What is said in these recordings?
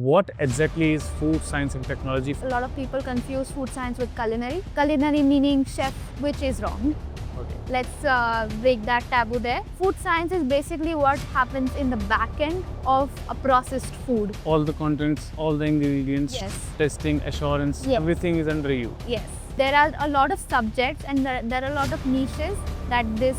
What exactly is food science and technology? A lot of people confuse food science with culinary. Culinary meaning chef, which is wrong. Okay. Let's break that taboo there. Food science is basically what happens in the back end of a processed food. All the contents, all the ingredients, Yes. testing, assurance, Yes. everything is under you. Yes. There are a lot of subjects and there are a lot of niches that this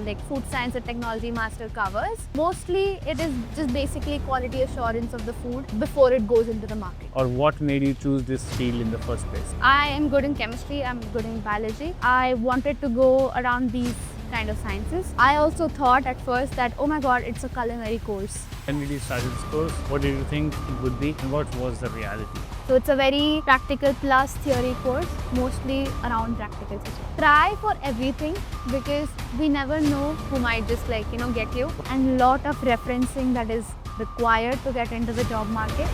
like food science and technology master covers. Mostly it is just basically quality assurance of the food before it goes into the market. Or what made you choose this field in the first place? I am good in chemistry, I'm good in biology. I wanted to go around these kind of sciences. I also thought at first that, oh my god, it's a culinary course. When did you start this course? What did you think it would be? And what was the reality? So it's a very practical plus theory course, mostly around practical subjects. Try for everything because we never know who might just get you, and lot of referencing that is required to get into the job market.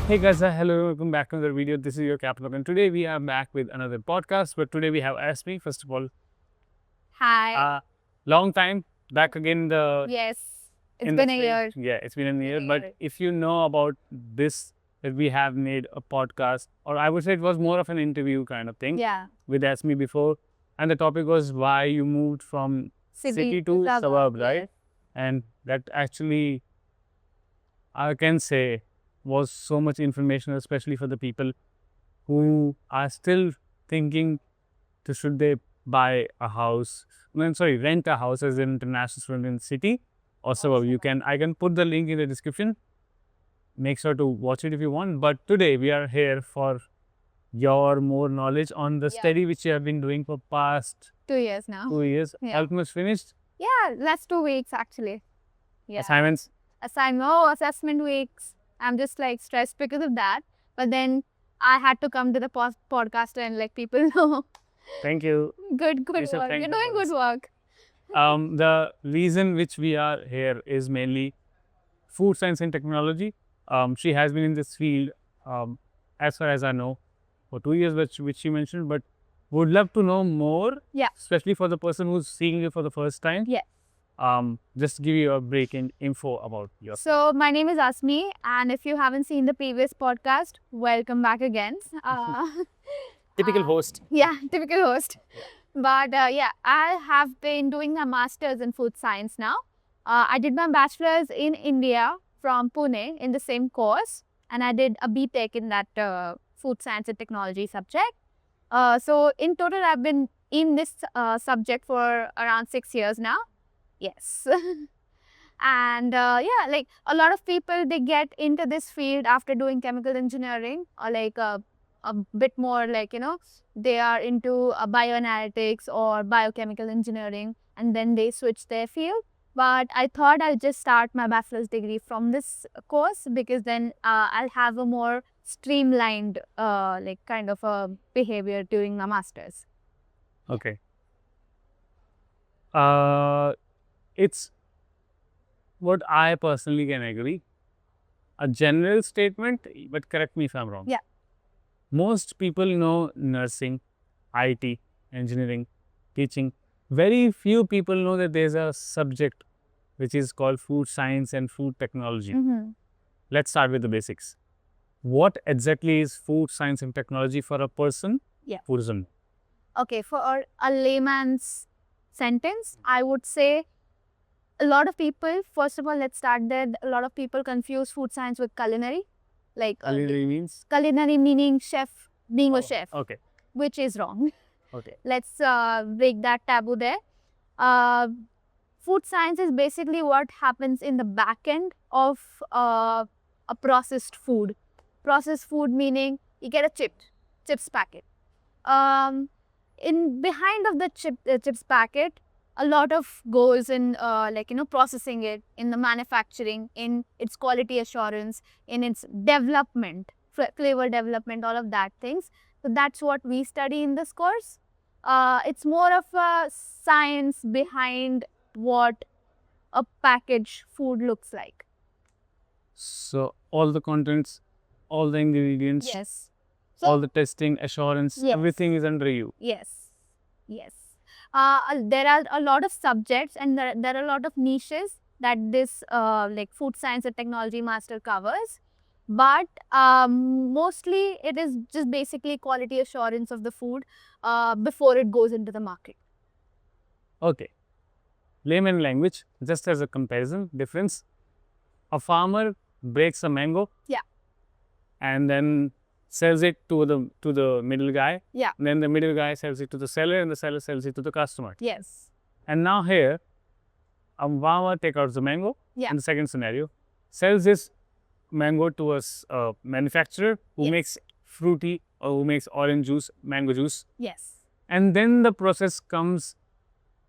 Hey guys, hello, welcome back to another video. This is your Capital, and today we are back with another podcast. But today we have Asmi. First of all, Hi. long time back again. Yes, it's in been the a field. year. Yeah, it's been a year. a But year. if you know about this, that we have made a podcast, or I would say it was more of an interview kind of thing Yeah. with Asmi before, and the topic was why you moved from city to suburb, right? Yes. And that actually, I can say, was so much information, especially for the people who are still thinking to should they buy a house, rent a house as an international student in city or suburb. I can put the link in the description. Make sure to watch it if you want. But today we are here for your more knowledge on the Yeah. study which you have been doing for past 2 years now. 2 years. Yeah. Almost finished. Yeah, that's 2 weeks actually. Yeah. Assignments. Assessment weeks. I'm just stressed because of that. But then I had to come to the podcast and let people know. Thank you. Good You should work. thank You're the doing good boss. work. The reason which we are here is mainly food science and technology. She has been in this field, as far as I know, for 2 years, which she mentioned, but would love to know more. Yeah. Especially for the person who's seeing you for the first time. Yeah. Just give you a break in info about yourself. So my name is Asmi, and if you haven't seen the previous podcast, welcome back again. Typical host. Yeah, typical host. But yeah, I have been doing my master's in food science now. I did my bachelor's in India from Pune in the same course, and I did a BTech in that food science and technology subject. So in total, I've been in this subject for around 6 years now. Yes. And yeah, a lot of people, they get into this field after doing chemical engineering or a bit more they are into bioanalytics or biochemical engineering, and then they switch their field. But I thought I'll just start my bachelor's degree from this course because then I'll have a more streamlined kind of a behavior during my master's. Okay. It's what I personally can agree. A general statement, but correct me if I'm wrong. Yeah. Most people know nursing, IT, engineering, teaching. Very few people know that there's a subject which is called food science and food technology. Let's start with the basics. What exactly is food science and technology for a person who doesn't know? Okay, for a layman's sentence, I would say a lot of people, first of all, let's start there. A lot of people confuse food science with culinary. Culinary means? Culinary meaning chef, being a chef, Okay. which is wrong. Okay. Let's break that taboo there. Food science is basically what happens in the back end of a processed food. Processed food meaning you get a chips packet. In behind of the chips packet, a lot of goes in processing it, in the manufacturing, in its quality assurance, in its development, flavor development, all of that things. So that's what we study in this course. It's more of a science behind what a packaged food looks like. So all the contents, all the ingredients, Yes. all the testing, assurance, Yes. everything is under you. Yes. Yes. There are a lot of subjects and there are a lot of niches that this like food science and technology master covers. But mostly it is just basically quality assurance of the food before it goes into the market. Okay. Layman language, just as a comparison, difference. A farmer breaks a mango. Yeah. And then sells it to the middle guy. Yeah. And then the middle guy sells it to the seller, and the seller sells it to the customer. Yes. And now here, a farmer takes out the mango. Yeah. In the second scenario, sells this mango to a manufacturer who Yes. makes fruity or who makes orange juice, mango juice. Yes. And then the process comes,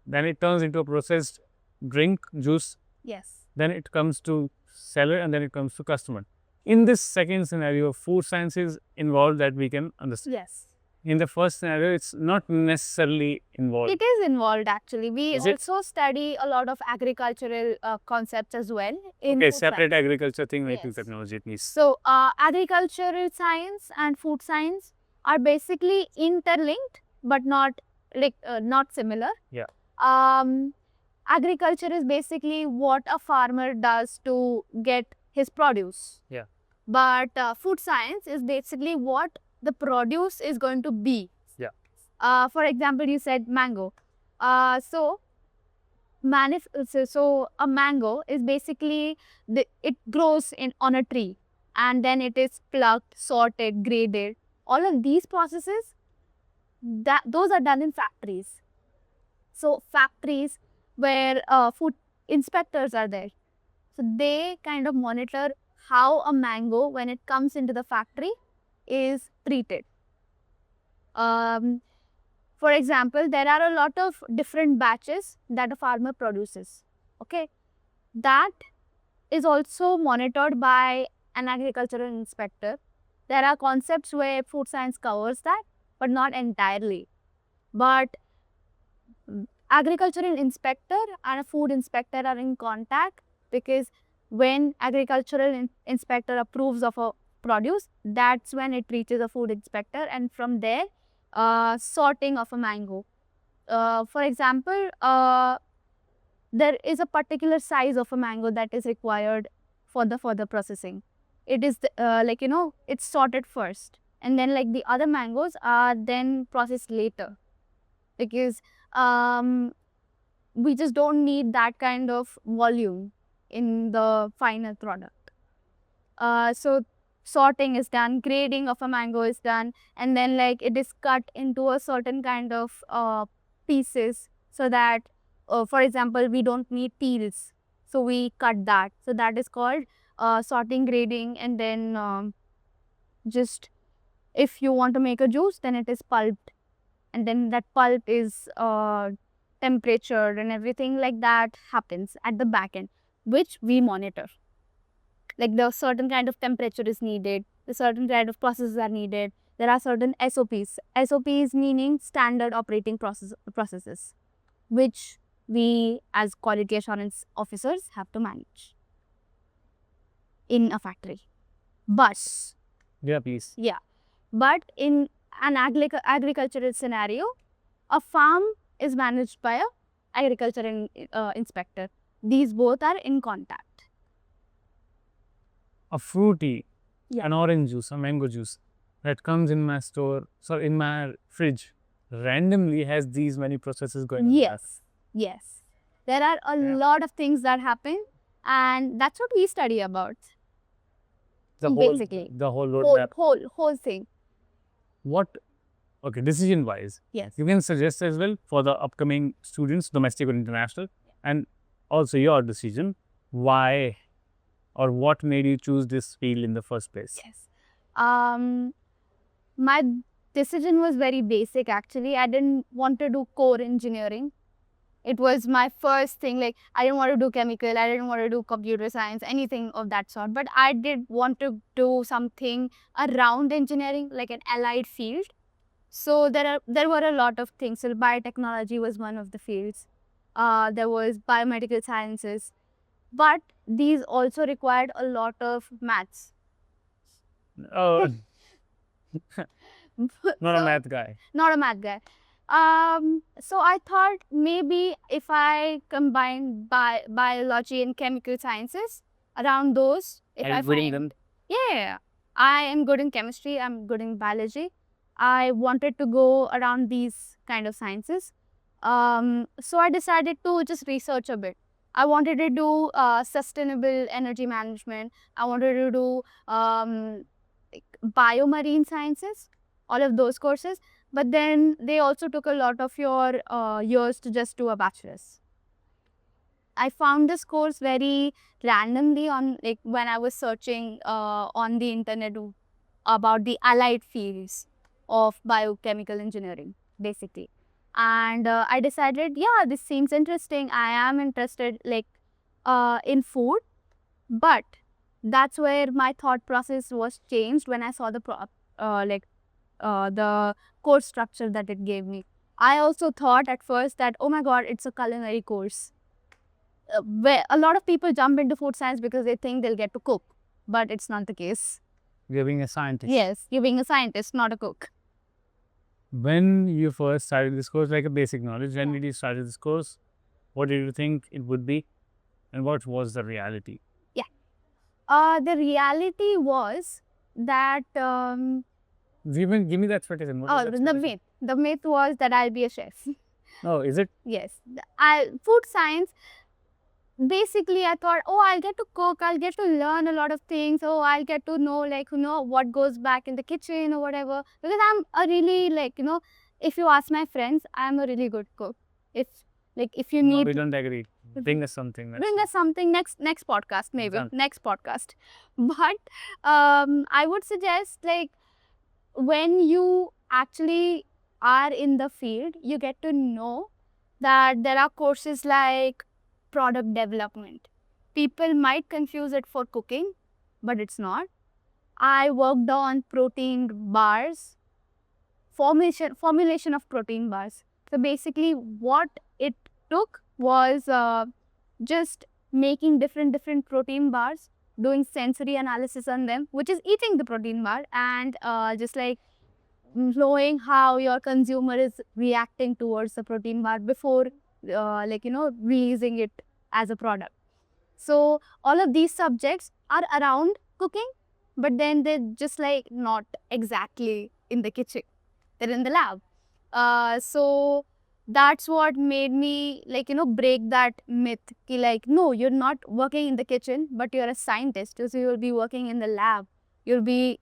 then it turns into a processed drink, juice. Yes. Then it comes to seller, and then it comes to customer. In this second scenario, food science is involved that we can understand. Yes. In the first scenario, it's not necessarily involved. It is involved actually. We Is it? also study a lot of agricultural concepts as well in Okay, food separate science. agriculture thing, making Yes. technology, please. So agricultural science and food science are basically interlinked, but not like not similar. Yeah. Agriculture is basically what a farmer does to get his produce. Yeah. But food science is basically what the produce is going to be. Yeah. For example, you said mango. So a mango is basically it grows on a tree, and then it is plucked, sorted, graded. All of these processes, those are done in factories. So factories where food inspectors are there. So they kind of monitor how a mango, when it comes into the factory, is treated. For example, there are a lot of different batches that a farmer produces. Okay, that is also monitored by an agricultural inspector. There are concepts where food science covers that, but not entirely. But agricultural inspector and a food inspector are in contact, because when agricultural inspector approves of a produce, that's when it reaches a food inspector, and from there sorting of a mango. For example, there is a particular size of a mango that is required for the further processing. It is like, you know, it's sorted first, and then like the other mangoes are then processed later, because we just don't need that kind of volume in the final product. So sorting is done, grading of a mango is done, and then like it is cut into a certain kind of pieces, so that for example, we don't need peels, so we cut that. So that is called sorting, grading, and then just if you want to make a juice, then it is pulped, and then that pulp is temperature and everything like that happens at the back end, which we monitor. Like the certain kind of temperature is needed, the certain kind of processes are needed. There are certain SOPs. SOPs meaning standard operating processes, which we as quality assurance officers have to manage in a factory. But Yeah, please. yeah, but in an agricultural scenario, a farm is managed by a agricultural inspector. These both are in contact. A fruity, Yeah. an orange juice, a mango juice that comes in my store, sorry, in my fridge, randomly has these many processes going on. Yes, yes. There are a Yeah. lot of things that happen, and that's what we study about. The whole, Basically. the whole roadmap. Whole thing. What, okay, decision wise, Yes. you can suggest as well for the upcoming students, domestic or international, and also your decision, why or what made you choose this field in the first place? Yes. My decision was very basic actually. I didn't want to do core engineering. It was my first thing. Like, I didn't want to do chemical, I didn't want to do computer science, anything of that sort. But I did want to do something around engineering, like an allied field. So there were a lot of things. So biotechnology was one of the fields. There was biomedical sciences. But these also required a lot of maths. Oh, not a So- math guy. Not a math guy. So I thought maybe if I combine biology and chemical sciences around those, if I find, yeah, I am good in chemistry, I'm good in biology. I wanted to go around these kind of sciences. So I decided to just research a bit. I wanted to do sustainable energy management. I wanted to do like biomarine sciences, all of those courses. But then they also took a lot of your years to just do a bachelor's. I found this course very randomly on, like, when I was searching on the internet about the allied fields of biochemical engineering, basically. And I decided, yeah, this seems interesting. I am interested, like, in food, but that's where my thought process was changed when I saw the the course structure that it gave me. I also thought at first that, oh my god, it's a culinary course. Where a lot of people jump into food science because they think they'll get to cook, but it's not the case. You're being a scientist. Yes, you're being a scientist, not a cook. When you first started this course, like a basic knowledge, when did you start this course? What did you think it would be? And what was the reality? The reality was that Give me the expectation. What is the the expectation? myth. The myth was that I'll be a chef. Oh, is it? Yes, food science. Basically, I thought, oh, I'll get to cook. I'll get to learn a lot of things. Oh, I'll get to know, like, what goes back in the kitchen or whatever. Because I'm a really, like, if you ask my friends, I'm a really good cook. If you No, need, we don't agree. Bring us something. bring us something next podcast, maybe Done. next podcast. But I would suggest, like, when you actually are in the field, you get to know that there are courses like product development. People might confuse it for cooking, but it's not. I worked on protein bars, formulation of protein bars. So basically what it took was just making different protein bars, doing sensory analysis on them, which is eating the protein bar, and just like knowing how your consumer is reacting towards the protein bar before releasing it as a product. So all of these subjects are around cooking, but then they're just like not exactly in the kitchen, they're in the lab. So that's what made me, break that myth ki, like, no, you're not working in the kitchen, but you're a scientist, so you'll be working in the lab. You'll be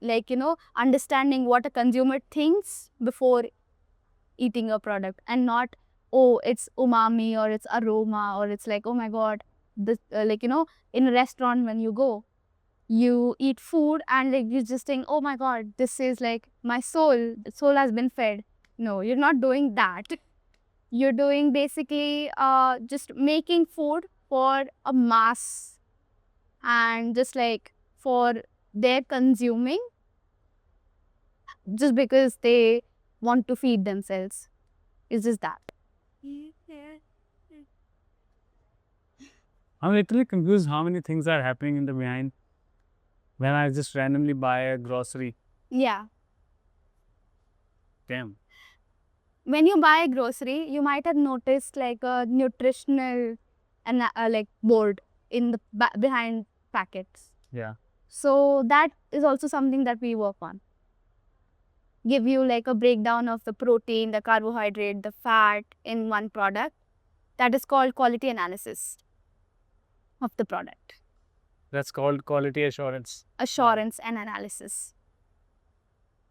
understanding what a consumer thinks before eating a product, and not, oh, it's umami or it's aroma, or it's like, oh my god, this in a restaurant when you go, you eat food and like you just think, oh my god, this is like my soul. The soul has been fed. No, you're not doing that. You're doing basically just making food for a mass, and just like for their consuming, just because they want to feed themselves. It's just that. I'm literally confused how many things are happening in the behind when I just randomly buy a grocery. Yeah. Damn. When you buy a grocery, you might have noticed like a nutritional and like board in the behind packets. Yeah. So that is also something that we work on. Give you like a breakdown of the protein, the carbohydrate, the fat in one product. That is called quality analysis of the product. That's called quality assurance. Assurance and analysis.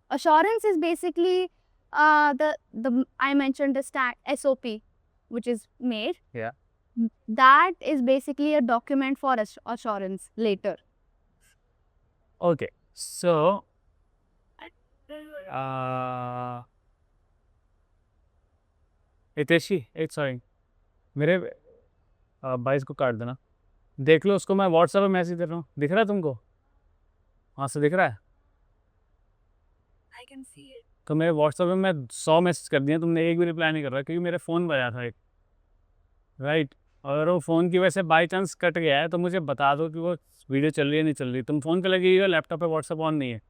Assurance is basically the I mentioned the SOP, which is made. Yeah. That is basically a document for assurance later. Okay. So Hiteshi एक sorry मेरे बाईस को काट देना, देख लो उसको, मैं WhatsApp पे मैसेज कर रहा हूँ, दिख रहा है तुमको? वहाँ से दिख रहा है? I can see it. तो मेरे व्हाट्सएप पे मैं 100 मैसेज कर दिया, तुमने एक भी रिप्लाई नहीं कर रहा, क्योंकि मेरे फ़ोन बजा था एक, राइट? और वो फ़ोन की वजह से बाई चांस कट गया है, तो मुझे बता दो कि वो वीडियो चल रही है नहीं चल रही। तुम फ़ोन पे लगी हुई हो, लैपटॉप पे व्हाट्सएप ऑन नहीं है।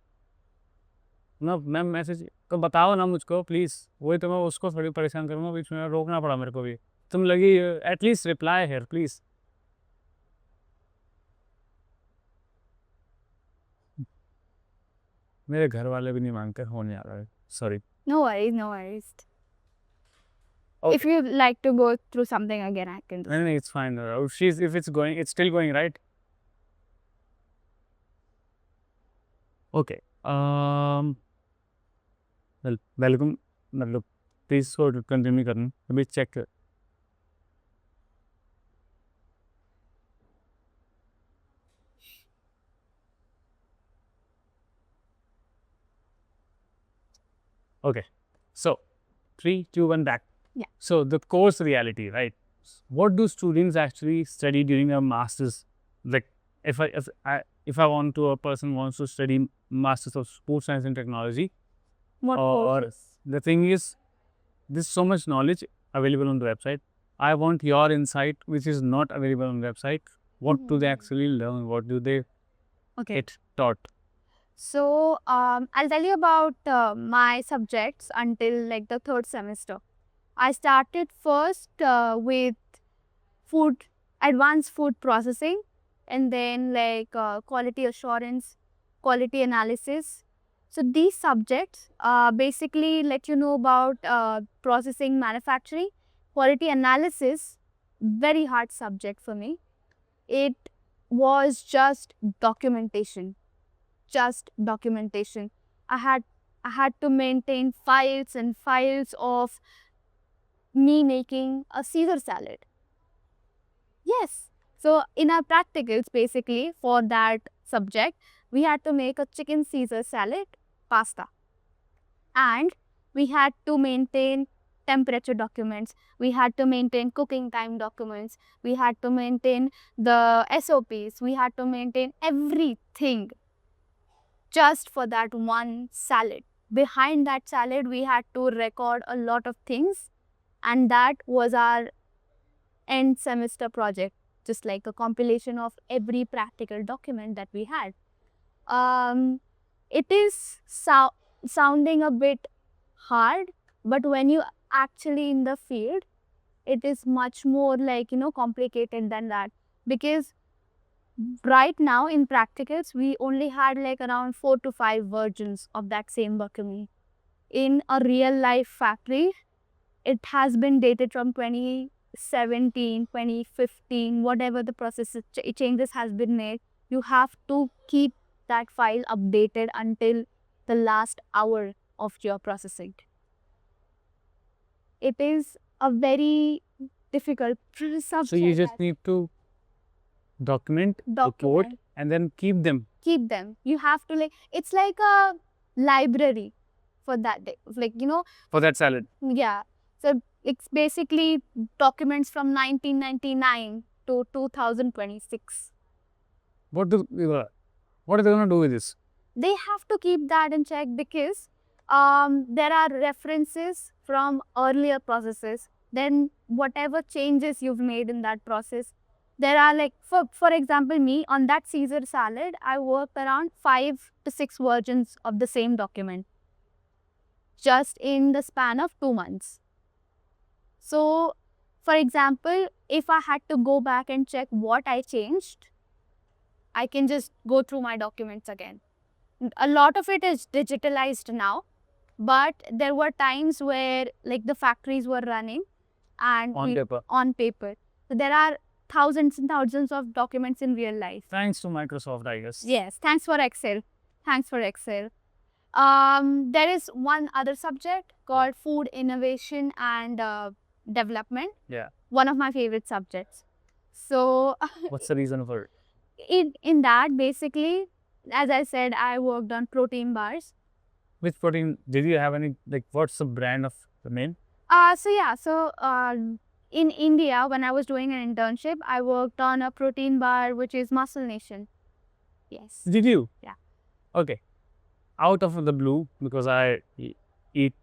ना मैम मैसेज तो बताओ ना मुझको प्लीज़, वही तो मैं उसको थोड़ी परेशान करूँगा, बीच में रोकना पड़ा मेरे को भी। तुम लगी एटलीस्ट रिप्लाई हियर प्लीज़। मेरे घर वाले भी नहीं मांगते, फ़ोन नहीं आ रहा है, sorry. No worries, no worries. Okay. If you like to go through something again, I can do. नहीं, it's fine. If it's going, it's still going, right? Okay. Well, welcome. मतलब प्लीज़ इसको continue करना, अभी check कर। Okay. So, 3, 2, 1, back. Yeah. So, the course reality, right? What do students actually study during a master's? Like, if I want to, a person wants to study Masters of Sports Science and Technology, What or courses? the thing is, there's so much knowledge available on the website. I want your insight, which is not available on the website. What do they actually learn? What do they Okay. get taught? So I'll tell you about my subjects until like the third semester. I started first with advanced food processing, and then like quality assurance, quality analysis. So these subjects basically let you know about processing, manufacturing, quality analysis. Very hard subject for me. It was just documentation. I had to maintain files and files of me making a Caesar salad. Yes. So in our practicals, basically for that subject, we had to make a chicken Caesar salad pasta, and we had to maintain temperature documents, we had to maintain cooking time documents, we had to maintain the SOPs, we had to maintain everything just for that one salad. Behind that salad, we had to record a lot of things, and that was our end semester project, just like a compilation of every practical document that we had. It is sounding a bit hard, but when you actually in the field, it is much more like, complicated than that, because right now in practicals, we only had like around 4 to 5 versions of that same document. In a real life factory, it has been dated from 2017, 2015, whatever the process changes has been made. You have to keep that file updated until the last hour of your processing. It is a very difficult subject. So you just need to document, report, and then keep them. Keep them. You have to it's like a library for that day. Like, For that salad. Yeah. So it's basically documents from 1999 to 2026. What are they going to do with this? They have to keep that in check, because there are references from earlier processes. Then whatever changes you've made in that process, there are like, for example, me on that Caesar salad, I worked around 5 to 6 versions of the same document, just in the span of 2 months. So, for example, if I had to go back and check what I changed, I can just go through my documents again. A lot of it is digitalized now, but there were times where like the factories were running and on paper. So there are thousands and thousands of documents in real life. Thanks to Microsoft, I guess. Yes, thanks for Excel. There is one other subject called food innovation and development. Yeah. One of my favorite subjects. So what's the reason for it? In that, basically, as I said, I worked on protein bars. Which protein? Did you have any, like, what's the brand of the main? In India, when I was doing an internship, I worked on a protein bar which is Muscle Nation. Yes. Did you? Yeah. Okay. Out of the blue, because I eat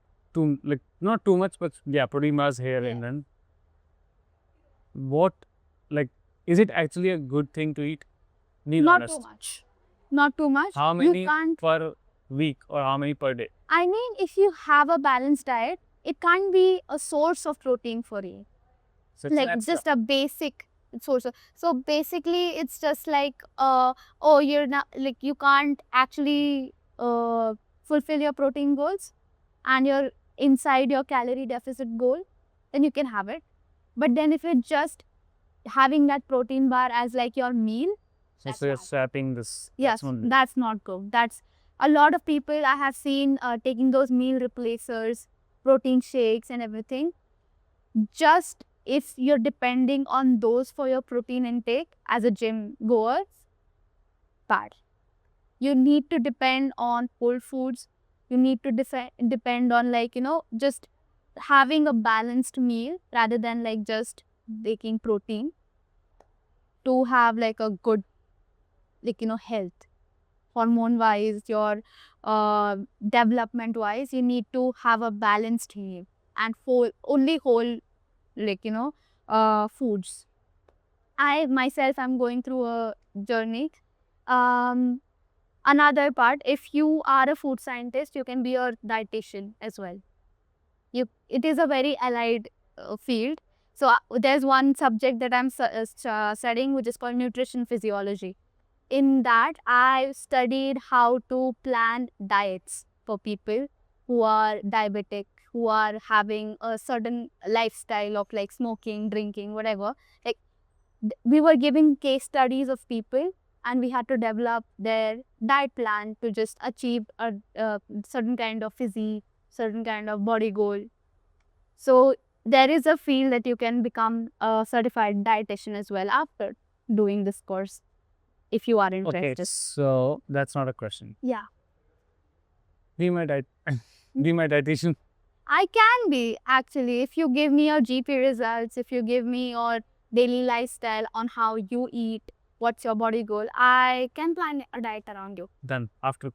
not too much, but yeah, protein bars here and then. What, is it actually a good thing to eat? Not too much. How many per week or how many per day? I mean, if you have a balanced diet, it can't be a source of protein for you. So it's Like extra. just a basic source of, so basically it's just like oh, you're not, like, you can't actually fulfill your protein goals and you're inside your calorie deficit goal, then you can have it. But then if you're just having that protein bar as like your meal, that's So you're bad. swapping this. Yes, that's not good. That's a lot of people I have seen taking those meal replacers, protein shakes and everything. Just if you're depending on those for your protein intake as a gym goer, bad. You need to depend on whole foods. You need to depend on, like, just having a balanced meal rather than like just taking protein to have like a good, like, health. Hormone wise, your development wise, you need to have a balanced meal and only whole, like, foods. I myself am going through a journey. Another part, if you are a food scientist, you can be a dietitian as well. It is a very allied field. So there's one subject that I'm studying, which is called nutrition physiology. In that, I studied how to plan diets for people who are diabetic, who are having a certain lifestyle of like smoking, drinking, whatever. Like, we were giving case studies of people and we had to develop their diet plan to just achieve a certain kind of physique, certain kind of body goal. So there is a field that you can become a certified dietitian as well after doing this course, if you are interested. Okay, so that's not a question. Yeah, Be my be my dietitian. I can be, actually, if you give me your GP results, if you give me your daily lifestyle on how you eat, what's your body goal, I can plan a diet around you. Done after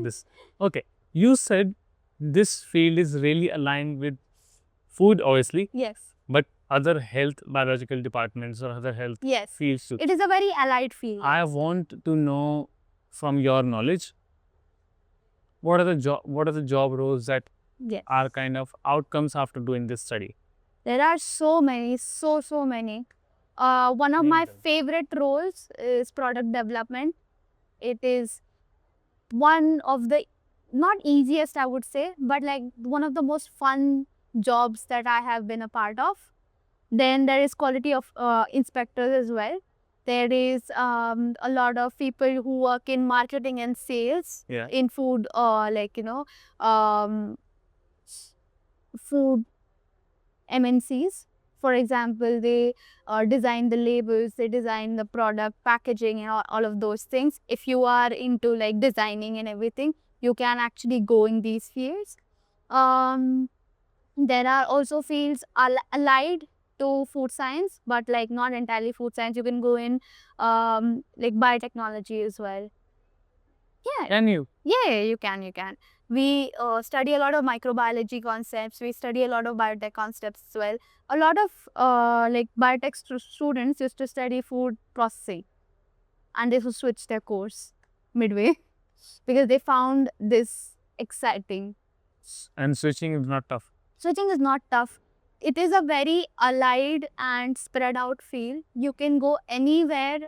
this. Okay, you said this field is really aligned with food, obviously, Yes, but other health biological departments or other health yes. fields too. It is a very allied field. I want to know from your knowledge, what are the job roles that Yes. are kind of outcomes after doing this study? There are so many, so many. One of Name my them. favorite roles is product development. It is one of the, not easiest I would say, but like one of the most fun jobs that I have been a part of. Then there is quality of inspectors as well. There is a lot of people who work in marketing and sales Yeah. in food, like, food MNCs. For example, they design the labels, they design the product packaging and all of those things. If you are into like designing and everything, you can actually go in these fields. There are also fields allied to food science, but like not entirely food science. You can go in like biotechnology as well. Yeah. Can you? Yeah, you can. We study a lot of microbiology concepts. We study a lot of biotech concepts as well. A lot of like biotech students used to study food processing, and they would switch their course midway because they found this exciting. And switching is not tough. Switching is not tough. It is a very allied and spread out field. You can go anywhere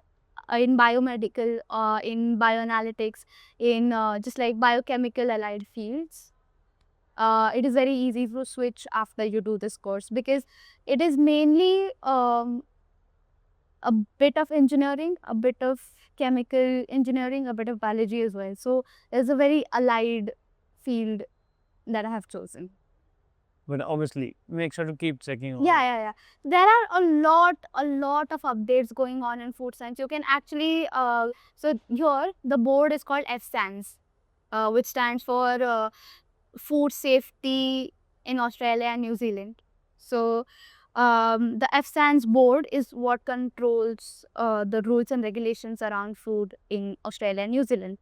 in biomedical, in bioanalytics, in just like biochemical allied fields. It is very easy to switch after you do this course because it is mainly a bit of engineering, a bit of chemical engineering, a bit of biology as well. So it's a very allied field that I have chosen. But obviously, make sure to keep checking. Yeah. There are a lot of updates going on in food science. You can actually, so here the board is called FSANS, which stands for Food Safety in Australia and New Zealand. So the FSANS board is what controls the rules and regulations around food in Australia and New Zealand.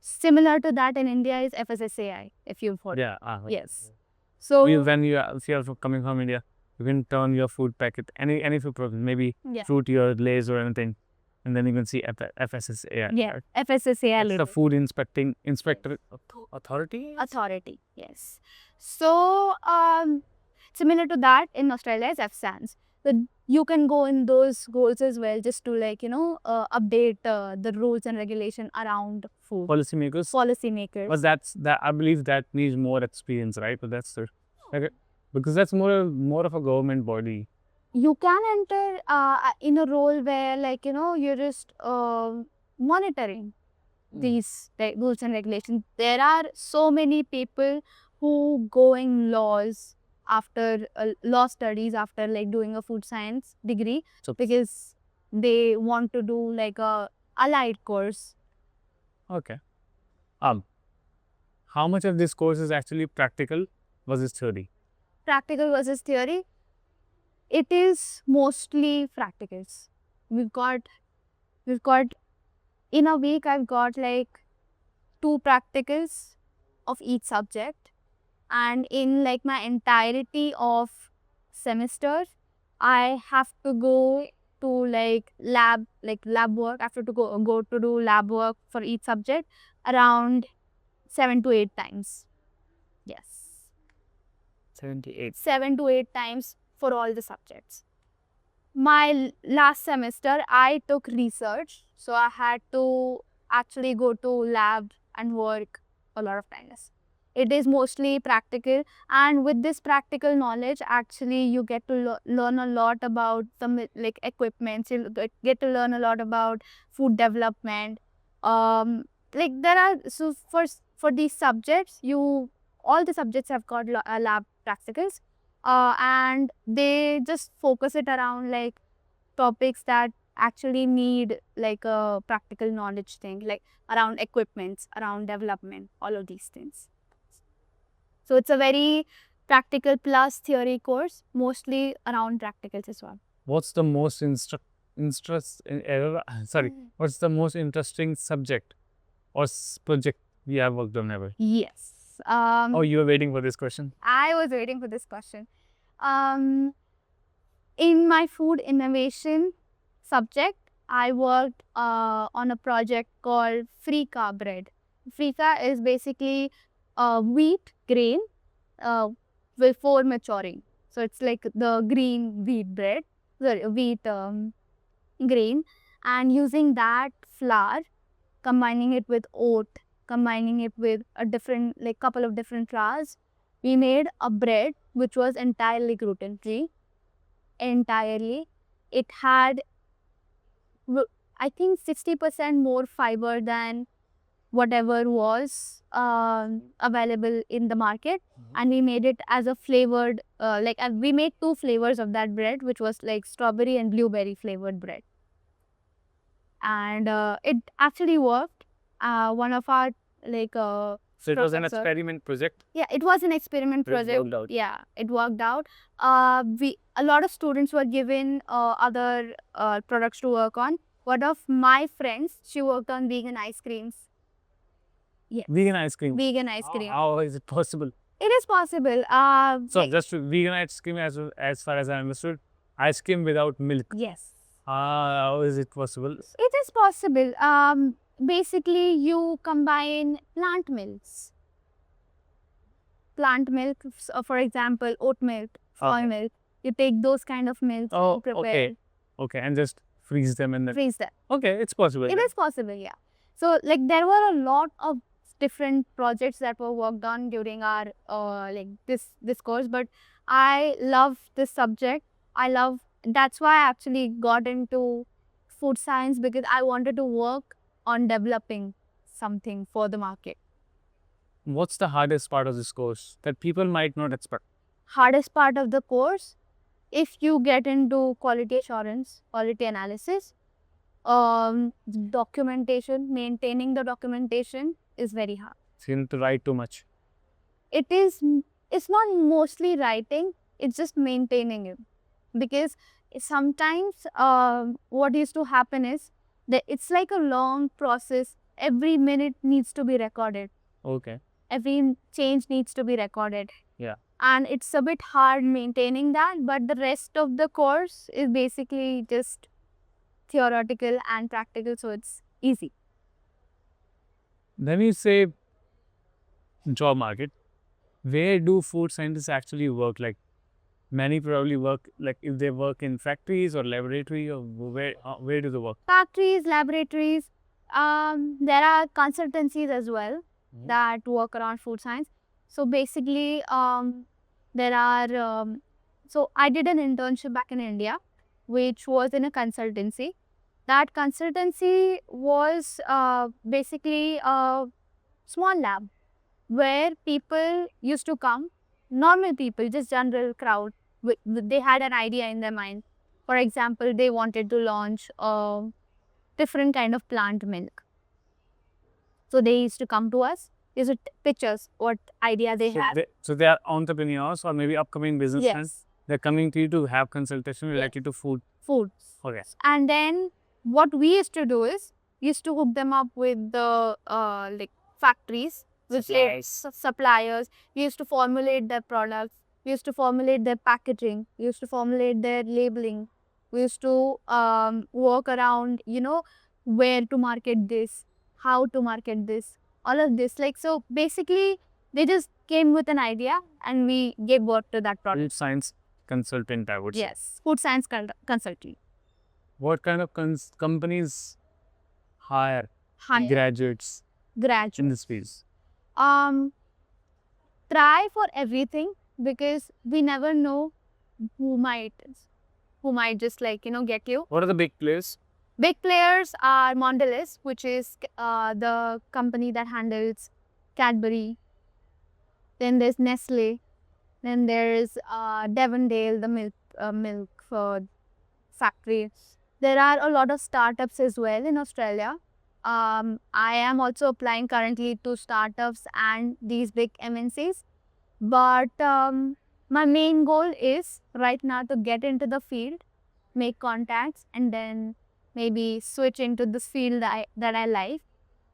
Similar to that in India is FSSAI, if you've heard. Yeah. Yes. So when you are coming from India, you can turn your food packet, any food product, maybe yeah. fruity or Lays or anything, And then you can see FSSAI. Yeah, right? FSSAI It's the logo. Food Inspector Authority. Authority, yes. So, similar to that in Australia is FSANS. So you can go in those goals as well, just to update the rules and regulation around food. Policymakers. Policymakers. But that I believe that needs more experience, right? But that's the because that's more of a government body. You can enter in a role where you're just monitoring these rules and regulations. There are so many people who go in laws after law studies after doing a food science degree, So because they want to do a allied course. okay. How much of this course is actually practical versus theory? Practical versus theory, it is mostly practicals. We've got in a week I've got 2 practicals of each subject, and in my entirety of semester I have to go to lab work. I have to go to do lab work for each subject around 7 to 8 times. Yes. 78. 7 to 8 times for all the subjects. My last semester I took research, so I had to actually go to lab and work a lot of times. It is mostly practical, and with this practical knowledge actually you get to learn a lot about some equipment. You get to learn a lot about food development. There are, so for these subjects, all the subjects have got lab practicals, and they just focus it around topics that actually need a practical knowledge thing, around equipments, around development, all of these things. So it's a very practical plus theory course, mostly around practicals as well. What's the most what's the most interesting subject or project you have worked on ever? Yes. Oh, you were waiting for this question? I was waiting for this question. In my food innovation subject, I worked on a project called Freekah bread. Freekah is basically wheat grain before maturing. So it's like the green wheat bread, wheat grain, and using that flour, combining it with oat, combining it with a different couple of different flours, we made a bread which was entirely gluten free. Entirely, it had I think 60% more fiber than whatever was available in the market, and we made it as a flavored we made 2 flavors of that bread, which was strawberry and blueberry flavored bread, and it actually worked. One of our So it was an professor- experiment project. Yeah, it was an experiment It project. worked out. Yeah, it worked out. A lot of students were given other products to work on. One of my friends, she worked on vegan ice creams. Yes. Vegan ice cream. Vegan ice cream. How is it possible? It is possible. So just vegan ice cream, as far as I understood, ice cream without milk. Yes, How is it possible? it is possible. Basically, you combine plant milks. Plant milk, for example, oat milk, soy Okay. milk. You take those kind of milks Oh, and prepare, okay. Okay, and just freeze them and then. freeze them. Okay, it's possible. It is possible, yeah. So there were a lot of different projects that were worked on during our this course, but I love this subject. That's why I actually got into food science, because I wanted to work on developing something for the market. What's the hardest part of this course that people might not expect? Hardest part of the course, if you get into quality assurance, quality analysis, documentation, maintaining the documentation is very hard. So you need to write too much. It's not mostly writing, it's just maintaining it, because sometimes what used to happen is that it's like a long process. Every minute needs to be recorded, Okay. every change needs to be recorded. Yeah. And it's a bit hard maintaining that, but the rest of the course is basically just theoretical and practical, so it's easy. Then you say job market. Where do food scientists actually work? Like many probably work, like if they work in factories or laboratory, or where do they work? Factories, laboratories, there are consultancies as well Mhm. that work around food science. So basically, there are, so I did an internship back in India, which was in a consultancy. That consultancy was basically a small lab where people used to come, normal people, just general crowd. They had an idea in their mind. For example, they wanted to launch a different kind of plant milk. So they used to come to us, used to pitch us what idea they had. So they are entrepreneurs or maybe upcoming businessmen. Yes, They're coming to you to have consultation related to food. foods. Okay. And then what we used to do is used to hook them up with the like factories, with suppliers. We used to formulate their products. We used to formulate their packaging. We used to formulate their labeling. We used to work around, where to market this, how to market this, all of this. Like, so basically, they just came with an idea and we gave birth to that product. Food science consultant, I would say. Yes, food science consultant. What kind of companies hire Higher graduates in graduate. this field? Try for everything, because we never know who might just get you. What are the big players? Big players are Mondelez, which is the company that handles Cadbury. Then there's Nestle. Then there's Devondale, the milk factory. There are a lot of startups as well in Australia. I am also applying currently to startups and these big MNCs. But my main goal is right now to get into the field, make contacts, and then maybe switch into this field that I like.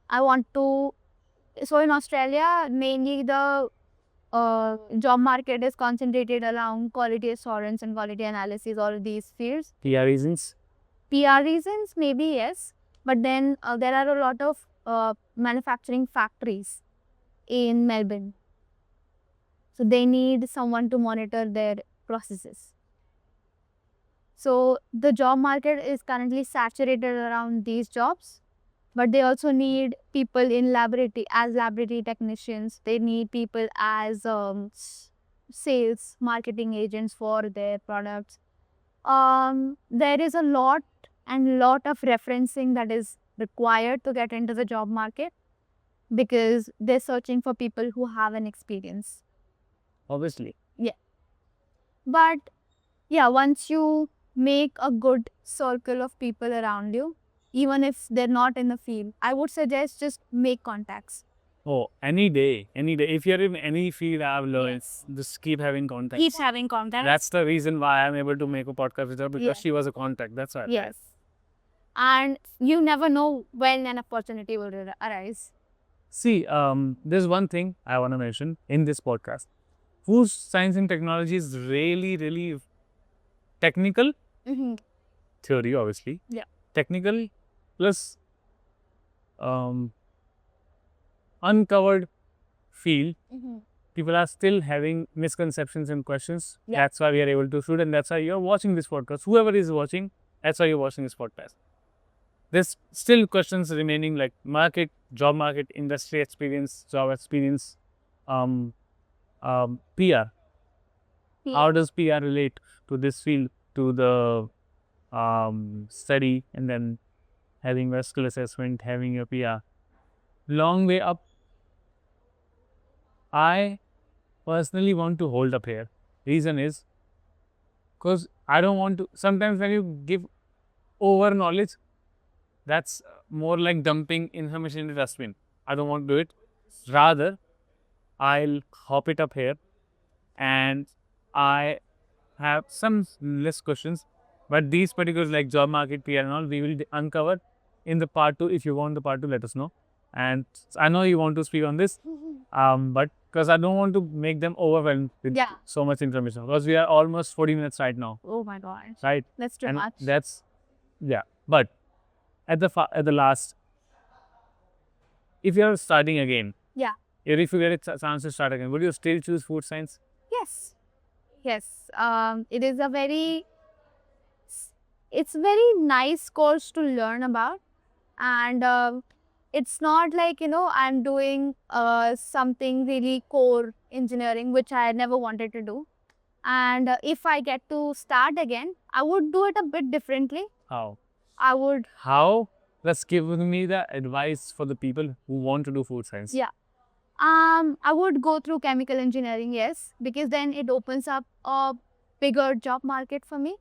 I want to. So in Australia, mainly the job market is concentrated around quality assurance and quality analysis, all of these fields. PR reasons? PR reasons, maybe yes. But then there are a lot of manufacturing factories in Melbourne. So they need someone to monitor their processes. So the job market is currently saturated around these jobs, but they also need people in laboratory as laboratory technicians. They need people as sales, marketing agents for their products. There is a lot of referencing that is required to get into the job market, because they're searching for people who have an experience. Obviously. But yeah, once you make a good circle of people around you, even if they're not in the field, I would suggest just make contacts. Oh, any day. If you're in any field, I've learned, just keep having contacts. Keep having contacts. That's the reason why I'm able to make a podcast with her, because Yeah. she was a contact. That's why. Yes. And you never know when an opportunity will arise. See, there's one thing I want to mention in this podcast. Food science and technology is really, really technical. Theory, obviously. Yeah. Technical plus uncovered field. People are still having misconceptions and questions. Yeah. That's why we are able to shoot, and that's why you're watching this podcast. Whoever is watching, that's why you're watching this podcast. There's still questions remaining, like market, job market, industry experience, job experience, PR. How does PR relate to this field, to the study, and then having vertical assessment, having your PR? Long way up. I personally want to hold up here. Reason is because I don't want to. Sometimes when you give over knowledge, that's more like dumping information in the dustbin. I don't want to do it. Rather, I'll hop it up here, and I have some less questions, but these particulars like job market, PR and all, we will uncover in the part 2. If you want the part 2, let us know. And I know you want to speak on this, but because I don't want to make them overwhelmed with so much information, because we are almost 40 minutes right now, Oh my gosh. right? That's too And much. that's, yeah. But at the last, if you're starting again, Yeah. or if you get a chance to start again, would you still choose food science? Yes. Yes. It is a very it's very nice course to learn about, and it's not like I'm doing something really core engineering which I never wanted to do. And if I get to start again, I would do it a bit differently. How? I would How? Let's give me the advice for the people who want to do food science. Yeah. I would go through chemical engineering, yes, because then it opens up a bigger job market for me.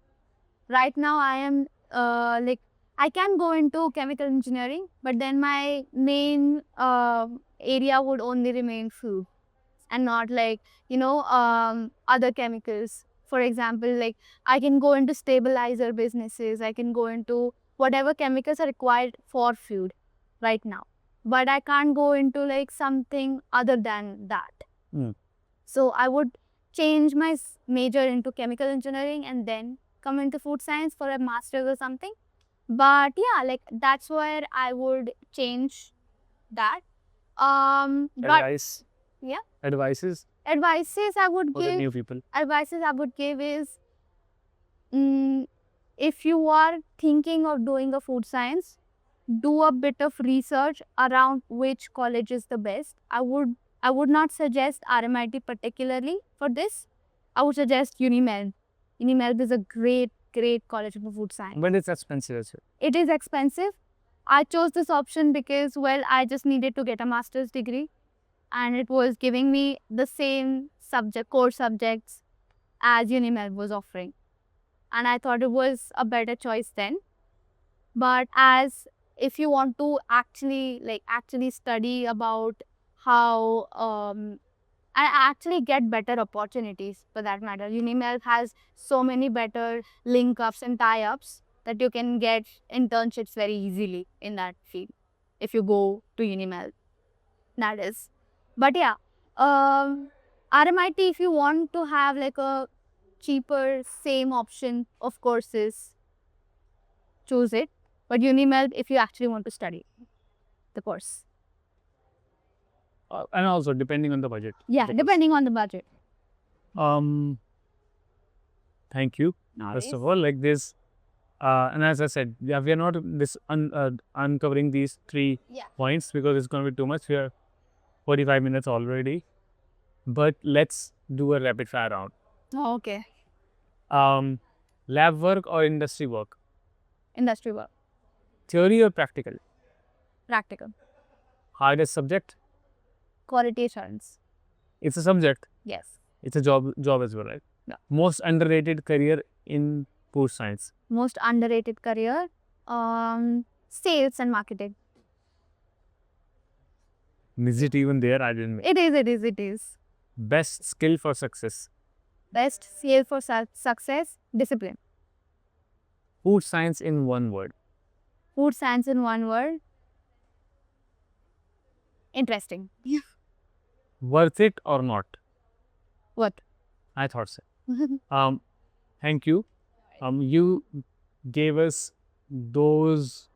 Right now, I am I can go into chemical engineering, but then my main area would only remain food and not other chemicals. For example, like I can go into stabilizer businesses, I can go into whatever chemicals are required for food right now. But I can't go into like something other than that. Mm. So I would change my major into chemical engineering and then come into food science for a master's or something. But yeah, like that's where I would change that. But Advice? Yeah. Advices advices I would for the give new people? advices I would give is, if you are thinking of doing a food science, do a bit of research around which college is the best. I would not suggest RMIT particularly for this. I would suggest UniMelb. UniMelb is a great college for food science. But it's expensive as well. It is expensive. I chose this option because, well, I just needed to get a master's degree, and it was giving me the same core subjects as UniMelb was offering. And I thought it was a better choice then. But if you want to actually study about how and actually get better opportunities for that matter, UniMelb has so many better link-ups and tie-ups that you can get internships very easily in that field if you go to UniMelb. That is. But yeah, RMIT, if you want to have like a cheaper, same option of courses, choose it. But UniMelb, if you actually want to study the course. And also depending on the budget. Yeah, depending on the budget. Thank you. First of all, like this, and as I said, yeah, we are not uncovering these 3 points because it's going to be too much. We are 45 minutes already, but let's do a rapid fire round. Oh, okay. Lab work or industry work? Industry work. Theory or practical? Practical. Hardest subject? Quality assurance. It's a subject. Yes. It's a job as well, right? Yeah. Most underrated career in food science? Most underrated career? Sales and marketing. Is it even there? I didn't. It is. Best skill for success? Best skill for success? Discipline. Food science in one word? Food science in one word? Interesting. Worth it or not? What? I thought so. Thank you. You gave us those,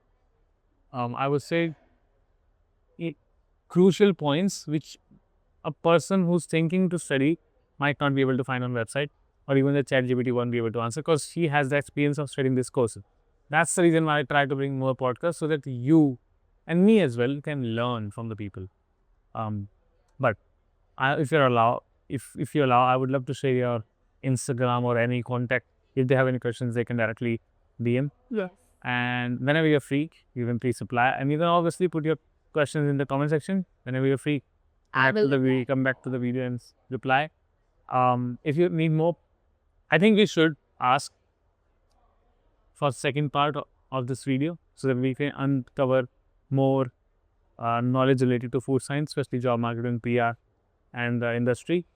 I would say, crucial points which a person who's thinking to study might not be able to find on website, or even the ChatGPT won't be able to answer because she has the experience of studying this course. That's the reason why I try to bring more podcasts so that you and me as well can learn from the people. But if you allow, I would love to share your Instagram or any contact. If they have any questions, they can directly DM. Yes. And whenever you're free, you can please reply. And you can obviously put your questions in the comment section whenever you're free. Come back to the video and reply. If you need more, I think we should ask for second part of this video so that we can uncover more knowledge related to food science, especially job marketing, PR, and the industry.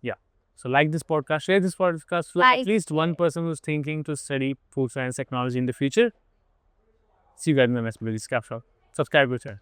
Yeah. So like this podcast, share this podcast to at least one person who's thinking to study food science technology in the future. See you guys in the next video. Subscribe to the channel.